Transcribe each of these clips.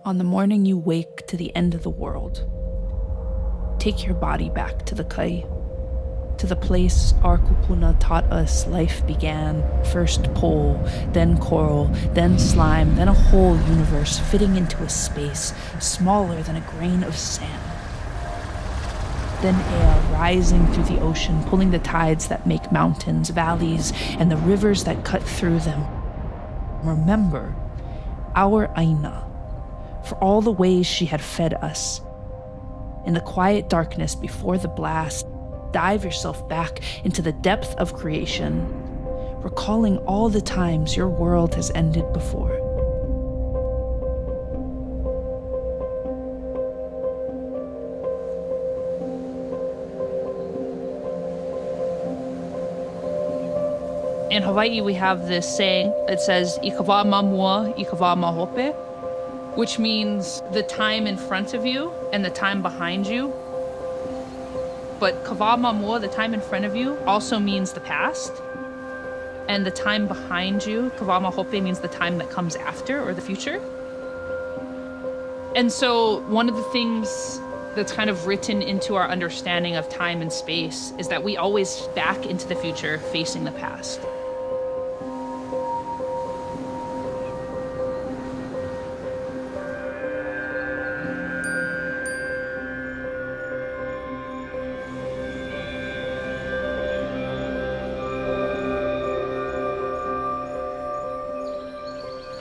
On the morning you wake to the end of the world, take your body back to the kai, to the place our kupuna taught us life began. First pole, then coral, then slime, then a whole universe fitting into a space smaller than a grain of sand. Then air rising through the ocean, pulling the tides that make mountains, valleys, and the rivers that cut through them. Remember our Aina, for all the ways she had fed us. In the quiet darkness before the blast, dive yourself back into the depth of creation, recalling all the times your world has ended before. In Hawaii, we have this saying. It says, "Ikawa mamua, ikawa mahope," which means the time in front of you and the time behind you. But kawa mamua, the time in front of you, also means the past. And the time behind you, kawa mahope, means the time that comes after or the future. And so one of the things that's kind of written into our understanding of time and space is that we always back into the future facing the past.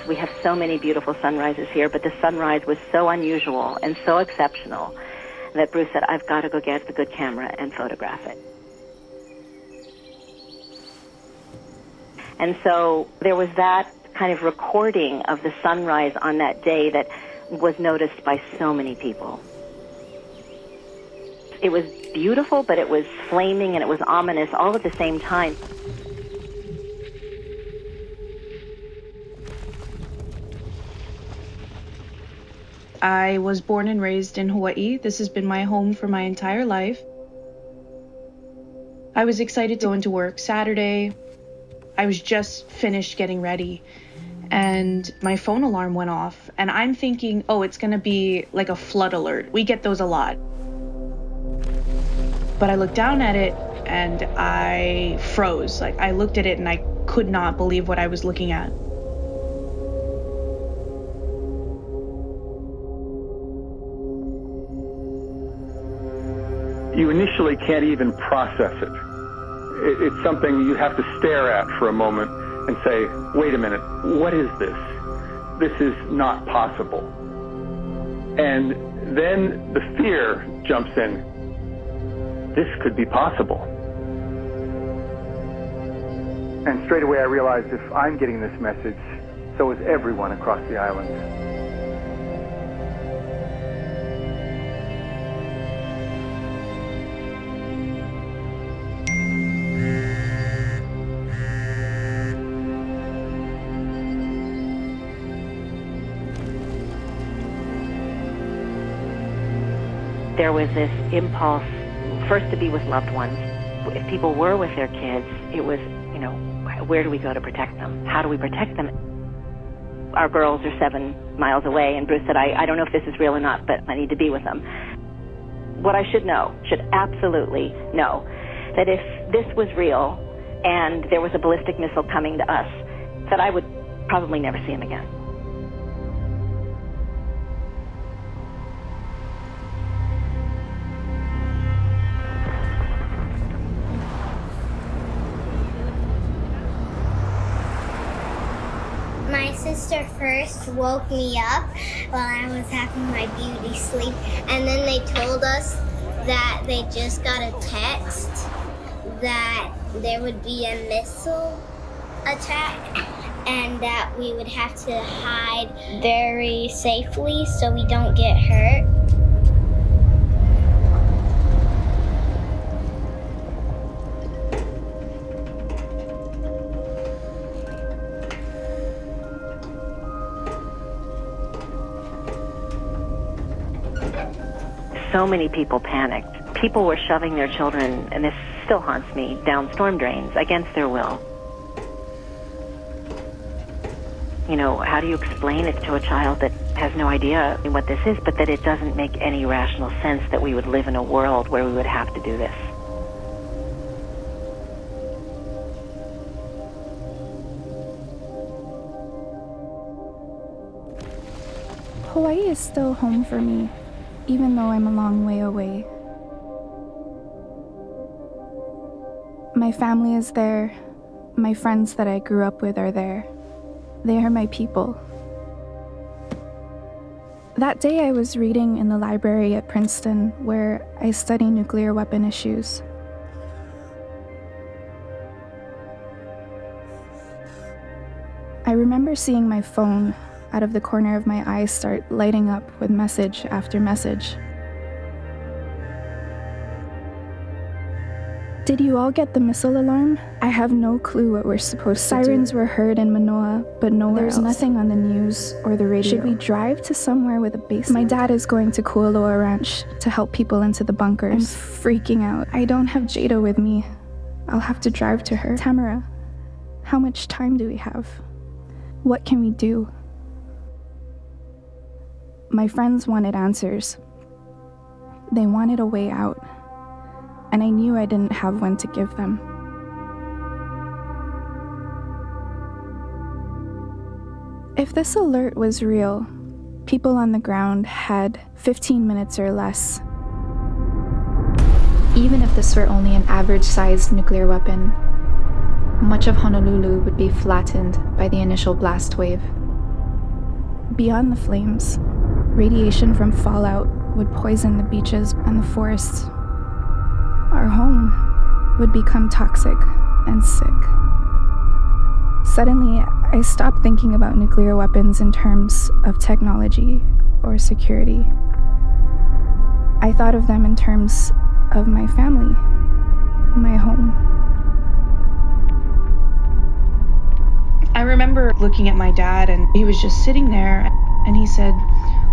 We have so many beautiful sunrises here, but the sunrise was so unusual and so exceptional that Bruce said, I've got to go get the good camera and photograph it. And so there was that kind of recording of the sunrise on that day that was noticed by so many people. It was beautiful, but it was flaming and it was ominous all at the same time. I was born and raised in Hawaii. This has been my home for my entire life. I was excited to go into work Saturday. I was just finished getting ready and my phone alarm went off and I'm thinking, oh, it's gonna be like a flood alert. We get those a lot. But I looked down at it and I froze. Like I looked at it and I could not believe what I was looking at. You initially can't even process it. It's something you have to stare at for a moment and say, wait a minute, what is this? This is not possible. And then the fear jumps in. This could be possible. And straight away I realized if I'm getting this message, so is everyone across the island. There was this impulse, first to be with loved ones. If people were with their kids, it was, where do we go to protect them? How do we protect them? Our girls are 7 miles away, and Bruce said, I don't know if this is real or not, but I need to be with them. What I should absolutely know, that if this was real and there was a ballistic missile coming to us, that I would probably never see him again. My sister first woke me up while I was having my beauty sleep, and then they told us that they just got a text that there would be a missile attack and that we would have to hide very safely so we don't get hurt. So many people panicked. People were shoving their children, and this still haunts me, down storm drains against their will. how do you explain it to a child that has no idea what this is, but that it doesn't make any rational sense that we would live in a world where we would have to do this? Hawaii is still home for me, even though I'm a long way away. My family is there. My friends that I grew up with are there. They are my people. That day I was reading in the library at Princeton, where I study nuclear weapon issues. I remember seeing my phone out of the corner of my eye start lighting up with message after message. Did you all get the missile alarm? I have no clue what we're supposed to do. Sirens were heard in Manoa, but nowhere else. There's nothing on the news or the radio. Should we drive to somewhere with a base? My dad is going to Kualoa Ranch to help people into the bunkers. I'm freaking out. I don't have Jada with me. I'll have to drive to her. Tamara, how much time do we have? What can we do? My friends wanted answers. They wanted a way out. And I knew I didn't have one to give them. If this alert was real, people on the ground had 15 minutes or less. Even if this were only an average-sized nuclear weapon, much of Honolulu would be flattened by the initial blast wave. Beyond the flames, radiation from fallout would poison the beaches and the forests. Our home would become toxic and sick. Suddenly, I stopped thinking about nuclear weapons in terms of technology or security. I thought of them in terms of my family, my home. I remember looking at my dad, and he was just sitting there, and he said,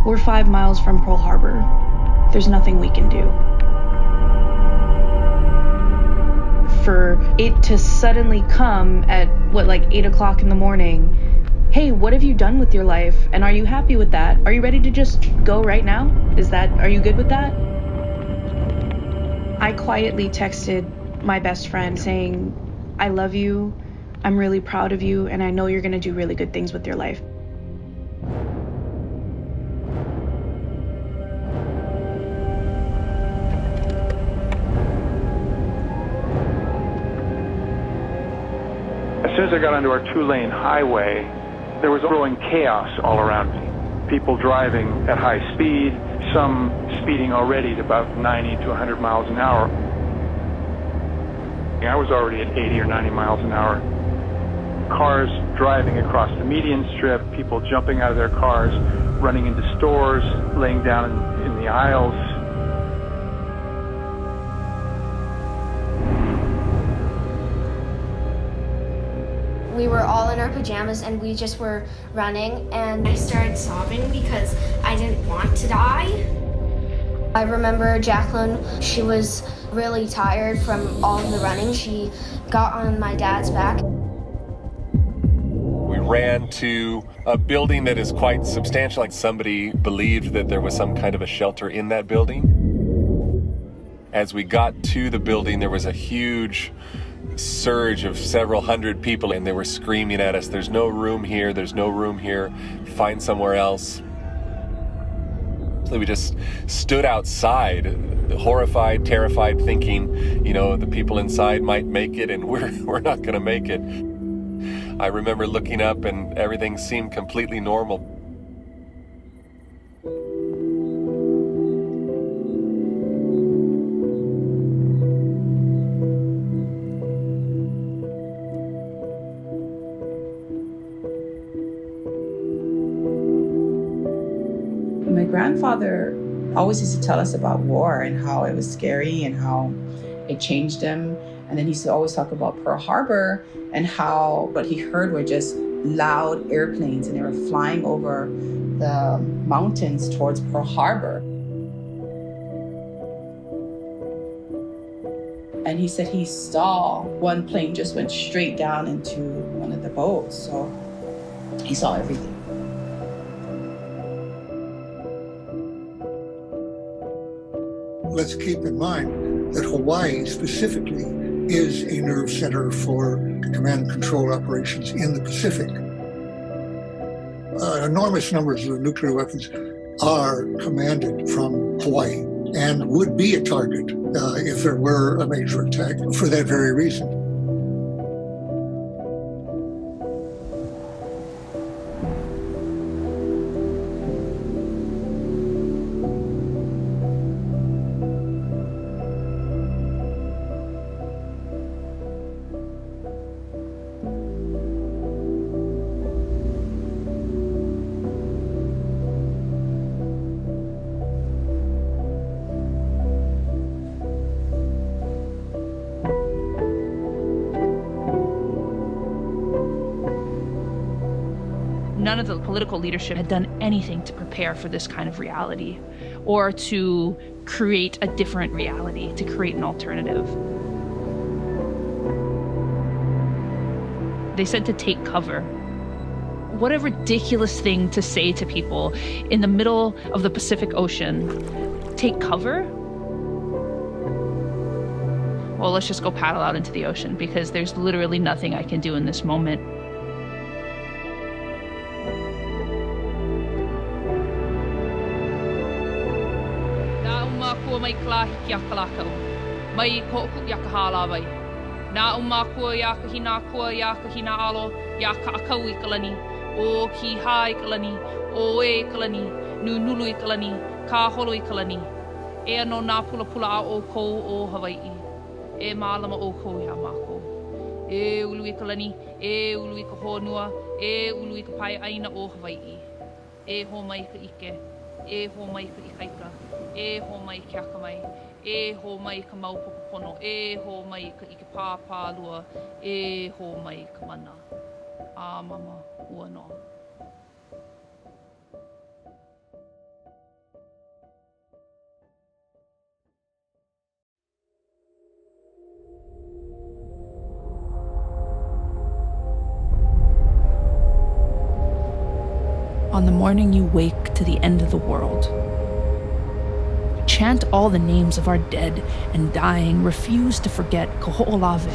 "We're 5 miles from Pearl Harbor. There's nothing we can do." For it to suddenly come at 8 o'clock in the morning, "Hey, what have you done with your life? And are you happy with that? Are you ready to just go right now? Are you good with that?" I quietly texted my best friend saying, "I love you, I'm really proud of you, and I know you're gonna do really good things with your life." As soon as I got onto our 2-lane highway, there was growing chaos all around me. People driving at high speed, some speeding already at about 90 to 100 miles an hour. I was already at 80 or 90 miles an hour. Cars driving across the median strip, people jumping out of their cars, running into stores, laying down in the aisles. We were all in our pajamas and we just were running, and I started sobbing because I didn't want to die. I remember Jacqueline, she was really tired from all of the running. She got on my dad's back. We ran to a building that is quite substantial. Like somebody believed that there was some kind of a shelter in that building. As we got to the building, there was a huge surge of several hundred people, and they were screaming at us, "There's no room here, there's no room here, find somewhere else." So we just stood outside, horrified, terrified, thinking, the people inside might make it and we're not gonna make it. I remember looking up and everything seemed completely normal. My grandfather always used to tell us about war and how it was scary and how it changed him. And then he used to always talk about Pearl Harbor and how what he heard were just loud airplanes, and they were flying over the mountains towards Pearl Harbor. And he said he saw one plane just went straight down into one of the boats. So He saw everything. Let's keep in mind that Hawaii specifically is a nerve center for command and control operations in the Pacific. Enormous numbers of nuclear weapons are commanded from Hawaii and would be a target if there were a major attack for that very reason. None of the political leadership had done anything to prepare for this kind of reality or to create a different reality, to create an alternative. They said to take cover. What a ridiculous thing to say to people in the middle of the Pacific Ocean. Take cover? Well, let's just go paddle out into the ocean because there's literally nothing I can do in this moment. Mai klahi kia kalakau, mai koku ya kahalawai. Na umakua ya kahina kua ya kahina alo ya ka akau I kalani, o ki hai kalani, o e kalani, nulu I kalani, ka holo I kalani. E ano nā pula pula a o kou o Hawaii, e mālama o kou ya mako. E ulu I kalani, e ulu I ka honua, e ulu I ka pai aina o Hawaii. E ho mai ka ike, e ho mai ka ikaika. E ho mai ke akamai, e ho mai ka maupopopono, e ho mai ka ike pāpālua, e ho mai ka mana. A mama ua noa. On the morning you wake to the end of the world, chant all the names of our dead and dying, refuse to forget Koho'olave,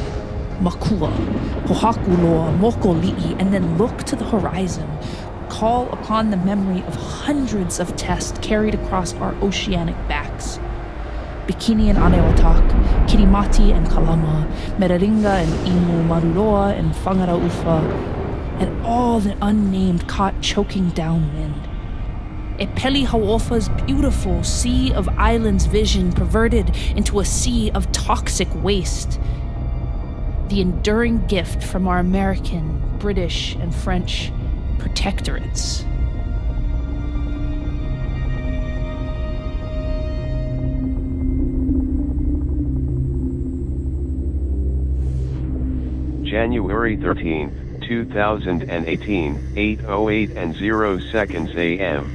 Makua, Pohakuloa, Mokoli'i, and then look to the horizon. Call upon the memory of hundreds of tests carried across our oceanic backs. Bikini and Anewatak, Kirimati and Kalama, Meraringa and Imu Maruloa and Whangaraufa, and all the unnamed caught choking downwind. E Peli Hau'ofa's beautiful sea of islands vision perverted into a sea of toxic waste. The enduring gift from our American, British, and French protectorates. January 13th, 2018, 8:08 and 0 seconds a.m.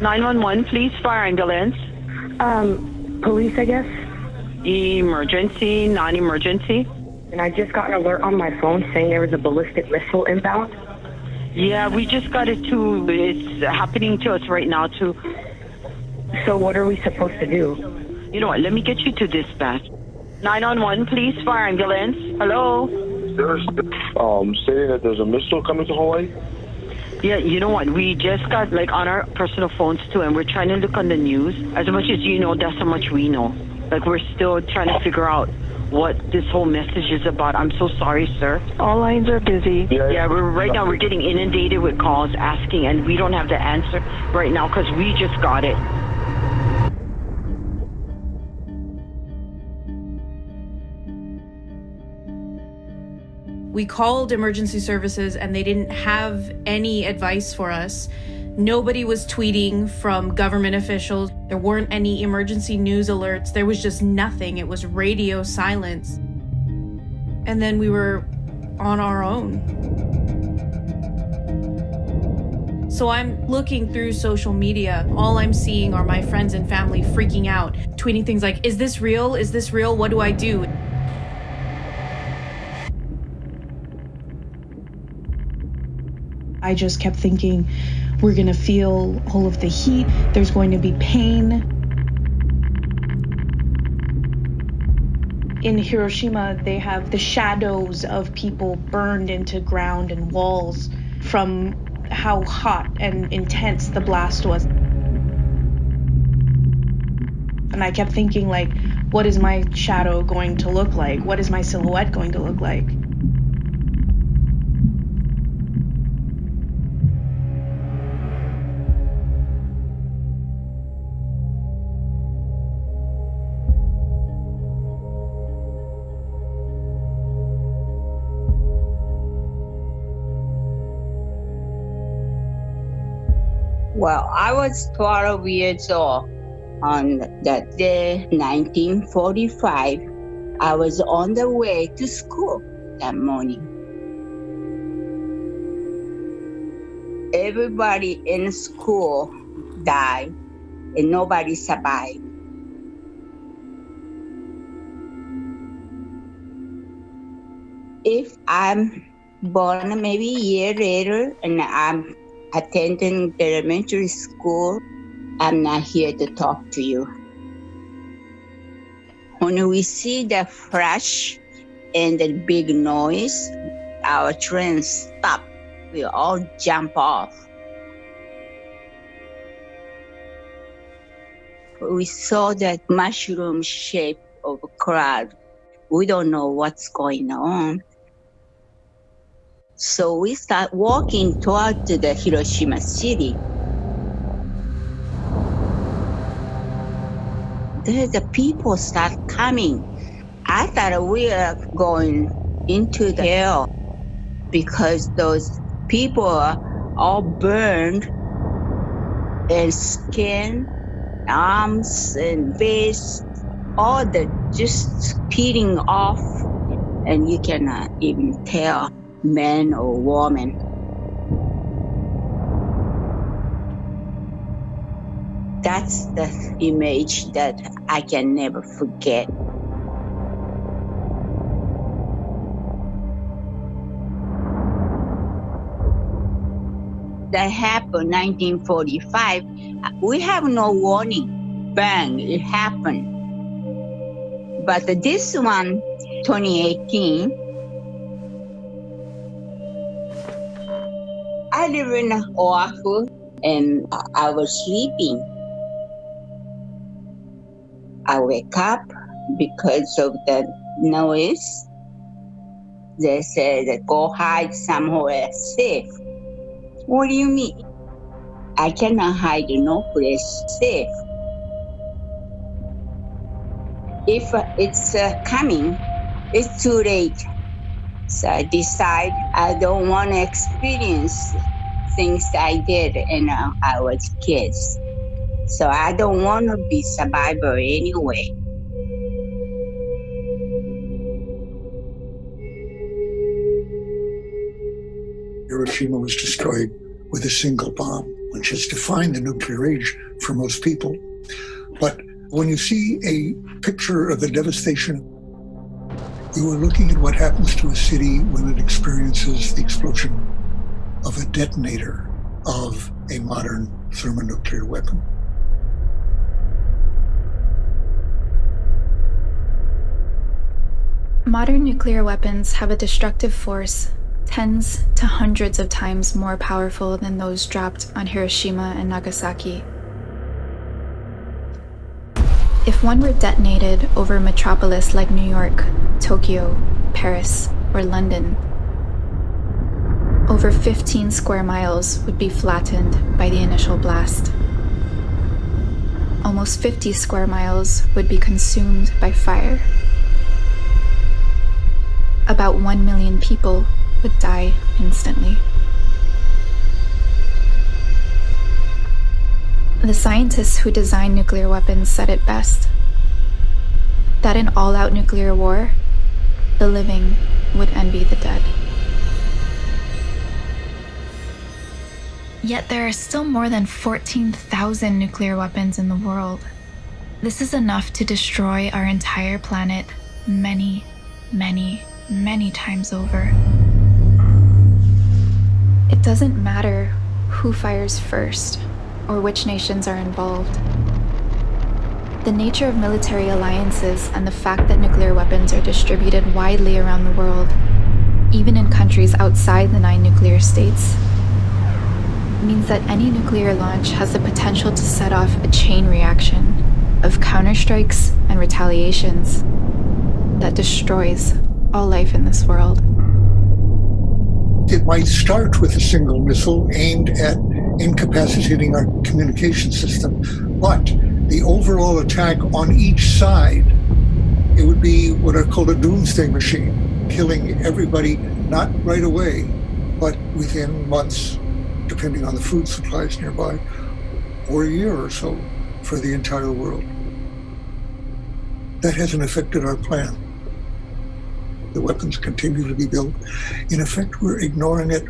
911, please, fire ambulance. Police, I guess. Emergency, non-emergency. And I just got an alert on my phone saying there was a ballistic missile inbound. Yeah, we just got it too. It's happening to us right now too. So what are we supposed to do? You know what, let me get you to dispatch. 911, please, fire ambulance. Hello? There's stating that there's a missile coming to Hawaii. Yeah, you know what? We just got on our personal phones too, and we're trying to look on the news. As much as you know, that's how much we know. We're still trying to figure out what this whole message is about. I'm so sorry, sir. All lines are busy. Yeah, right now we're getting inundated with calls asking, and we don't have the answer right now because we just got it. We called emergency services and they didn't have any advice for us. Nobody was tweeting from government officials. There weren't any emergency news alerts. There was just nothing. It was radio silence. And then we were on our own. So I'm looking through social media. All I'm seeing are my friends and family freaking out, tweeting things like, "Is this real? Is this real? What do I do?" I just kept thinking, we're gonna feel all of the heat, there's going to be pain. In Hiroshima, they have the shadows of people burned into ground and walls from how hot and intense the blast was. And I kept thinking, like, what is my shadow going to look like? What is my silhouette going to look like? Well, I was 12 years old. On that day, 1945, I was on the way to school that morning. Everybody in school died and nobody survived. If I'm born maybe a year later and I'm attending elementary school, I'm not here to talk to you. When we see the flash and the big noise, our train stopped. We all jump off. We saw that mushroom shape of a cloud. We don't know what's going on. So we start walking toward the Hiroshima city. There the people start coming. I thought we were going into the hell because those people are all burned and skin, arms and face, all the just peeling off, and you cannot even tell man or woman. That's the image that I can never forget. That happened 1945. We have no warning. Bang, it happened. But this one, 2018, I live in Oahu and I was sleeping. I wake up because of the noise. They said, go hide somewhere safe. What do you mean? I cannot hide in no place safe. If it's coming, it's too late. So I decide I don't want to experience things I did when I was kids. So I don't want to be survivor anyway. Hiroshima was destroyed with a single bomb, which has defined the nuclear age for most people. But when you see a picture of the devastation, you are looking at what happens to a city when it experiences the explosion of a detonator of a modern thermonuclear weapon. Modern nuclear weapons have a destructive force tens to hundreds of times more powerful than those dropped on Hiroshima and Nagasaki. If one were detonated over a metropolis like New York, Tokyo, Paris, or London, over 15 square miles would be flattened by the initial blast. Almost 50 square miles would be consumed by fire. About 1 million people would die instantly. The scientists who designed nuclear weapons said it best, that in all-out nuclear war, the living would envy the dead. Yet there are still more than 14,000 nuclear weapons in the world. This is enough to destroy our entire planet many, many, many times over. It doesn't matter who fires first or which nations are involved. The nature of military alliances and the fact that nuclear weapons are distributed widely around the world, even in countries outside the 9 nuclear states, means that any nuclear launch has the potential to set off a chain reaction of counterstrikes and retaliations that destroys all life in this world. It might start with a single missile aimed at incapacitating our communication system, but the overall attack on each side, it would be what are called a doomsday machine, killing everybody not right away, but within months, depending on the food supplies nearby, or a year or so for the entire world. That hasn't affected our plan. The weapons continue to be built. In effect, we're ignoring it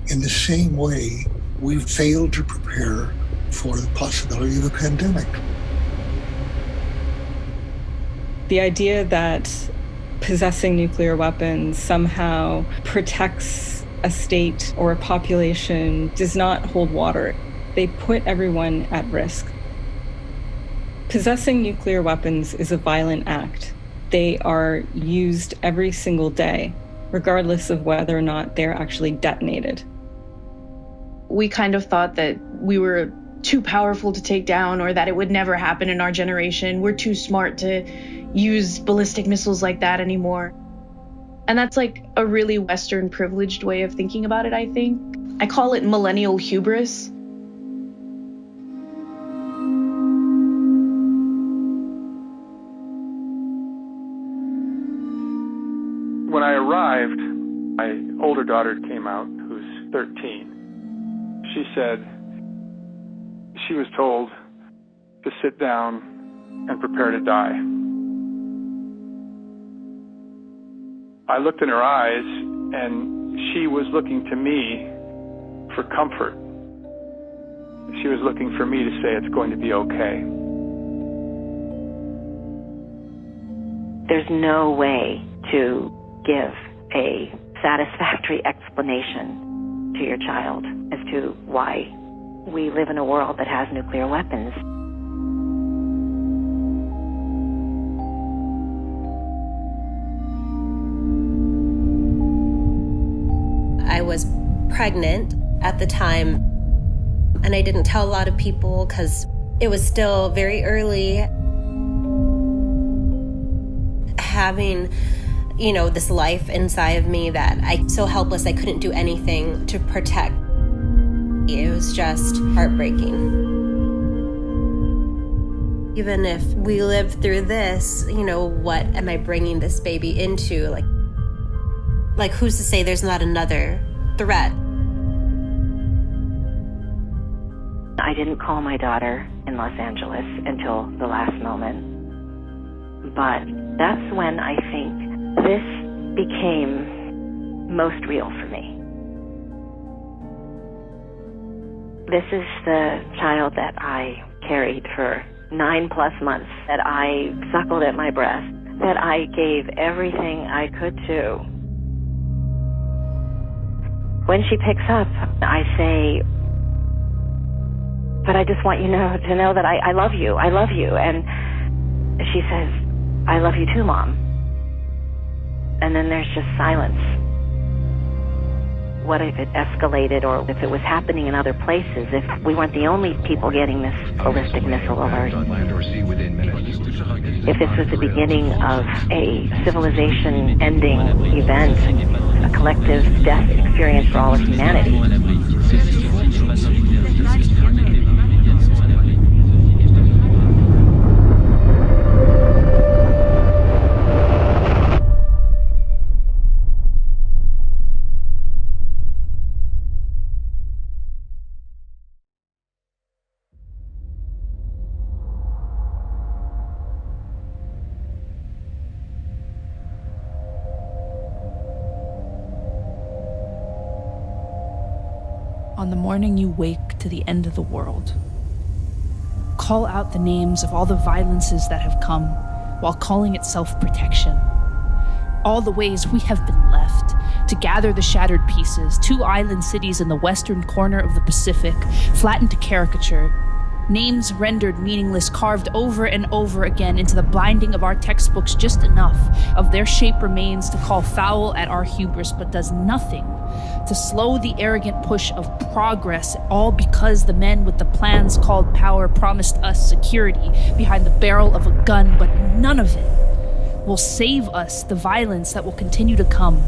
in the same way we've failed to prepare for the possibility of a pandemic. The idea that possessing nuclear weapons somehow protects a state or a population does not hold water. They put everyone at risk. Possessing nuclear weapons is a violent act. They are used every single day, regardless of whether or not they're actually detonated. We kind of thought that we were too powerful to take down, or that it would never happen in our generation. We're too smart to use ballistic missiles like that anymore. And that's like a really Western privileged way of thinking about it, I think. I call it millennial hubris. When I arrived, my older daughter came out, who's 13. She said she was told to sit down and prepare to die. I looked in her eyes, and she was looking to me for comfort. She was looking for me to say it's going to be okay. There's no way to give a satisfactory explanation to your child as to why we live in a world that has nuclear weapons. I was pregnant at the time, and I didn't tell a lot of people because it was still very early. Having this life inside of me that I'm so helpless I couldn't do anything to protect. It was just heartbreaking. Even if we live through this, what am I bringing this baby into? Like who's to say there's not another threat? I didn't call my daughter in Los Angeles until the last moment. But that's when I think this became most real for me. This is the child that I carried for 9+ months, that I suckled at my breast, that I gave everything I could to. When she picks up, I say, but I just want you to know that I love you. I love you. And she says, I love you too, Mom. And then there's just silence. What if it escalated, or if it was happening in other places, if we weren't the only people getting this ballistic missile alert? If this was the beginning of a civilization-ending event, a collective death experience for all of humanity? On the morning you wake to the end of the world, call out the names of all the violences that have come while calling it self-protection. All the ways we have been left, to gather the shattered pieces, 2 island cities in the western corner of the Pacific, flattened to caricature, names rendered meaningless, carved over and over again into the blinding of our textbooks. Just enough of their shape remains to call foul at our hubris, but does nothing to slow the arrogant push of progress, all because the men with the plans called power promised us security behind the barrel of a gun, but none of it will save us the violence that will continue to come.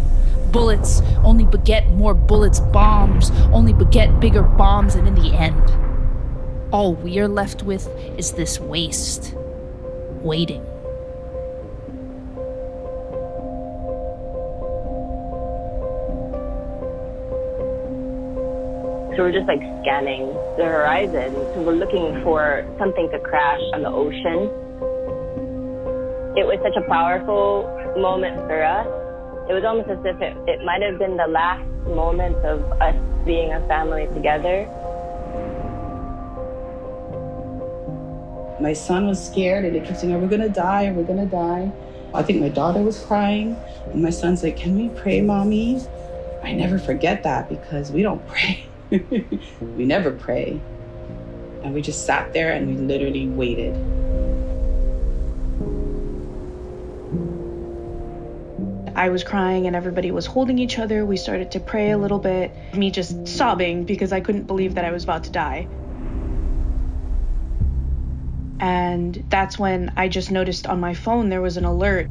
Bullets only beget more bullets, bombs only beget bigger bombs, and in the end, all we're left with is this waste, waiting. So we're just like scanning the horizon. So we're looking for something to crash on the ocean. It was such a powerful moment for us. It was almost as if it might have been the last moment of us being a family together. My son was scared and they kept saying, "Are we gonna die? Are we gonna die?" I think my daughter was crying and my son's like, "Can we pray, Mommy?" I never forget that because we don't pray. We never pray. And we just sat there and we literally waited. I was crying and everybody was holding each other. We started to pray a little bit. Me just sobbing because I couldn't believe that I was about to die. And that's when I just noticed on my phone there was an alert.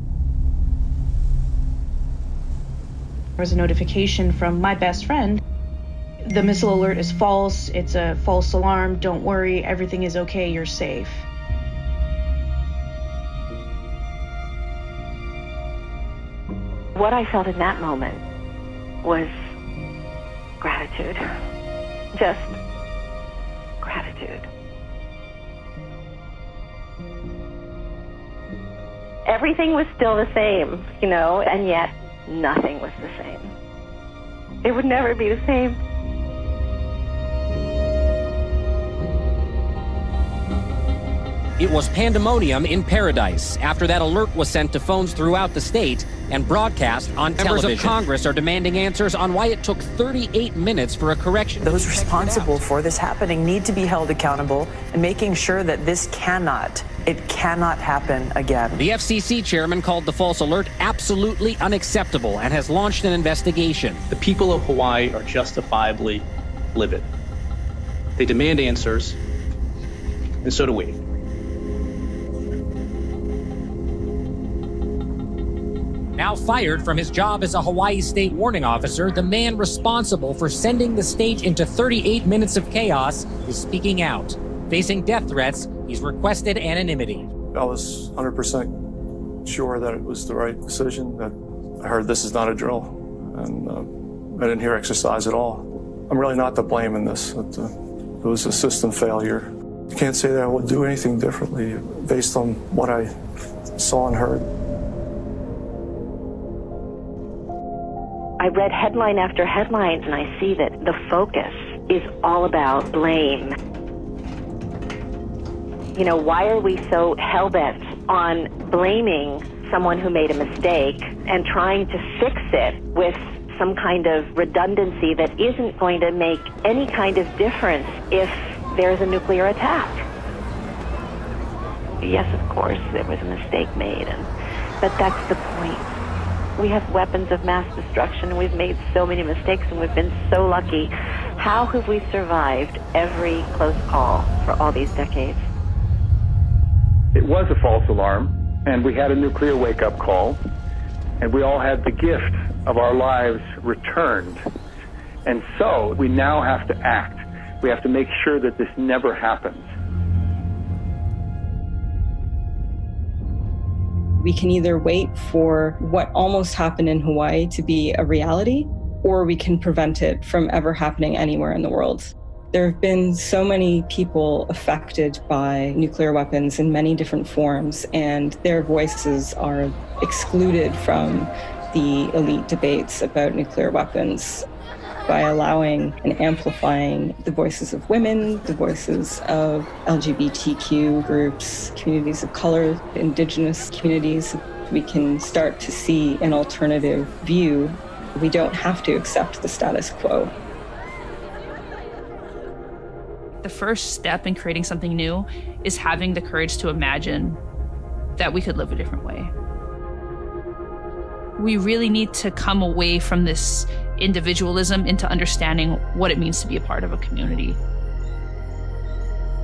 There was a notification from my best friend. The missile alert is false. It's a false alarm. Don't worry. Everything is okay. You're safe. What I felt in that moment was gratitude. Just gratitude. Everything was still the same, you know, and yet nothing was the same. It would never be the same. It was pandemonium in paradise after that alert was sent to phones throughout the state and broadcast on television. Members of Congress are demanding answers on why it took 38 minutes for a correction. Those responsible for this happening need to be held accountable and making sure that this cannot happen again. The FCC chairman called the false alert absolutely unacceptable and has launched an investigation. The people of Hawaii are justifiably livid. They demand answers, and so do we. Now fired from his job as a Hawaii state warning officer, the man responsible for sending the state into 38 minutes of chaos is speaking out. Facing death threats, he's requested anonymity. I was 100% sure that it was the right decision, that I heard this is not a drill, and I didn't hear exercise at all. I'm really not to blame in this. It was a system failure. I can't say that I would do anything differently based on what I saw and heard. I read headline after headline, and I see that the focus is all about blame. You know, why are we so hell-bent on blaming someone who made a mistake and trying to fix it with some kind of redundancy that isn't going to make any kind of difference if there's a nuclear attack? Yes, of course, there was a mistake made, but that's the point. We have weapons of mass destruction, and we've made so many mistakes, and we've been so lucky. How have we survived every close call for all these decades? It was a false alarm, and we had a nuclear wake-up call, and we all had the gift of our lives returned. And so we now have to act. We have to make sure that this never happens. We can either wait for what almost happened in Hawaii to be a reality, or we can prevent it from ever happening anywhere in the world. There have been so many people affected by nuclear weapons in many different forms, and their voices are excluded from the elite debates about nuclear weapons by allowing and amplifying the voices of women, the voices of LGBTQ groups, communities of color, indigenous communities. We can start to see an alternative view We don't have to accept the status quo. The first step in creating something new is having the courage to imagine that we could live a different way. We really need to come away from this individualism into understanding what it means to be a part of a community.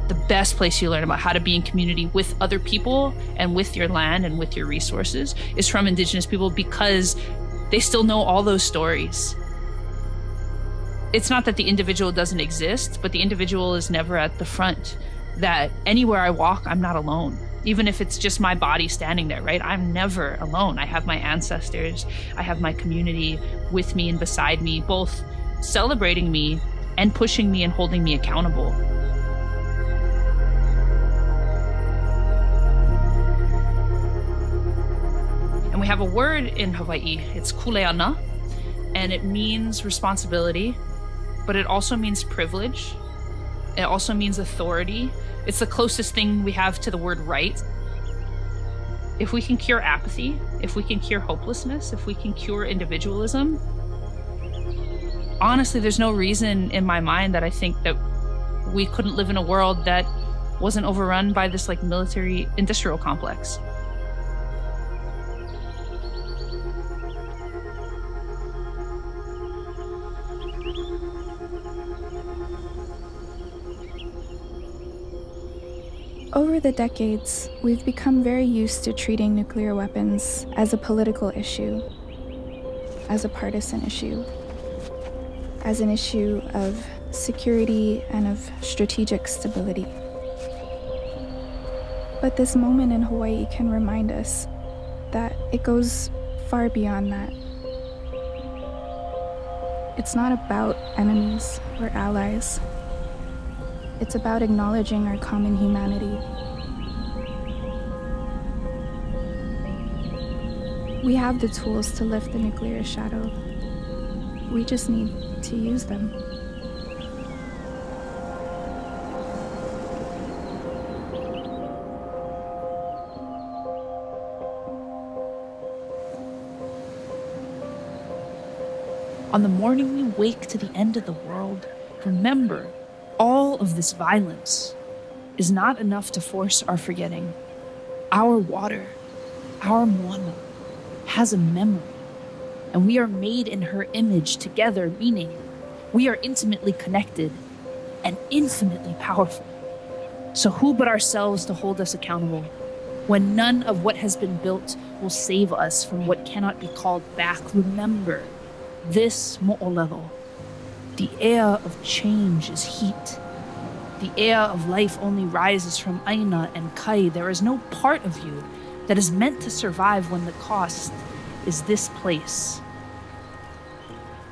The best place you learn about how to be in community with other people and with your land and with your resources is from Indigenous people, because they still know all those stories. It's not that the individual doesn't exist, but the individual is never at the front. That anywhere I walk, I'm not alone. Even if it's just my body standing there, right? I'm never alone. I have my ancestors, I have my community with me and beside me, both celebrating me and pushing me and holding me accountable. And we have a word in Hawaii, it's kuleana, and it means responsibility, but it also means privilege. It also means authority. It's the closest thing we have to the word right. If we can cure apathy, if we can cure hopelessness, if we can cure individualism, honestly, there's no reason in my mind that I think that we couldn't live in a world that wasn't overrun by this like military industrial complex. Over the decades, we've become very used to treating nuclear weapons as a political issue, as a partisan issue, as an issue of security and of strategic stability. But this moment in Hawaii can remind us that it goes far beyond that. It's not about enemies or allies. It's about acknowledging our common humanity. We have the tools to lift the nuclear shadow. We just need to use them. On the morning we wake to the end of the world, remember, all of this violence is not enough to force our forgetting. Our water, our moana, has a memory, and we are made in her image together, meaning we are intimately connected and infinitely powerful. So who but ourselves to hold us accountable when none of what has been built will save us from what cannot be called back? Remember, this mo'olelo, the air of change is heat. The air of life only rises from aina and kai. There is no part of you that is meant to survive when the cost is this place.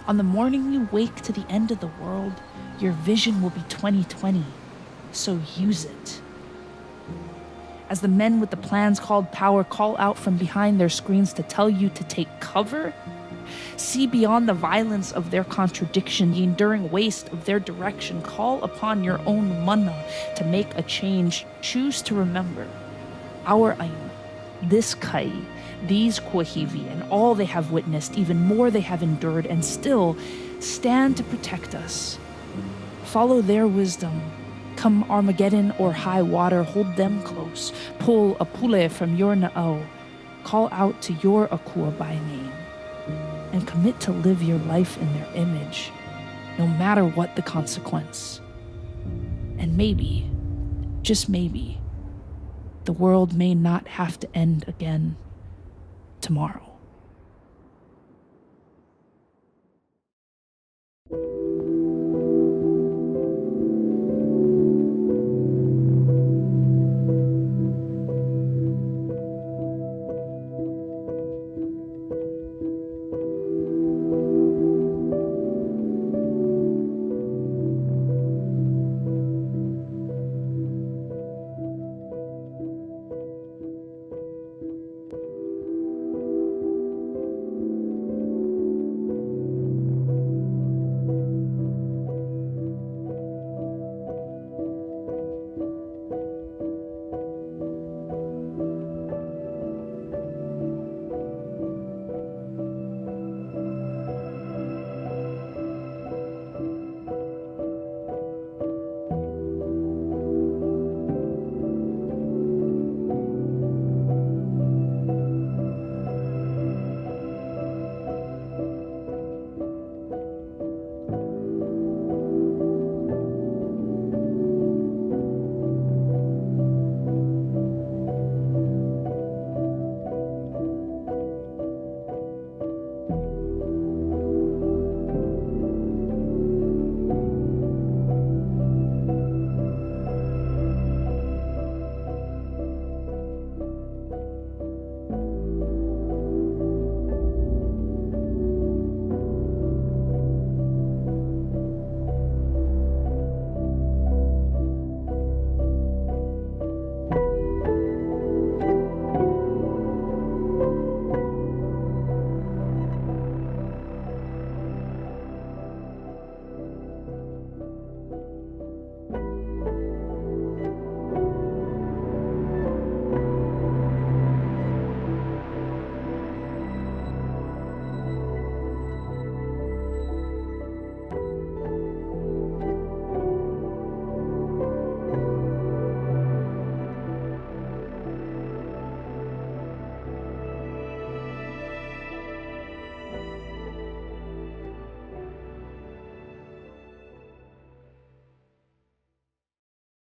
On the morning you wake to the end of the world, your vision will be 2020, so use it. As the men with the plans called power call out from behind their screens to tell you to take cover, see beyond the violence of their contradiction, the enduring waste of their direction. Call upon your own mana to make a change. Choose to remember our aina, this kai, these kuahivi, and all they have witnessed, even more they have endured, and still stand to protect us. Follow their wisdom. Come Armageddon or high water, hold them close. Pull a pule from your na'au. Call out to your akua by name. And commit to live your life in their image, no matter what the consequence. And maybe, just maybe, the world may not have to end again tomorrow.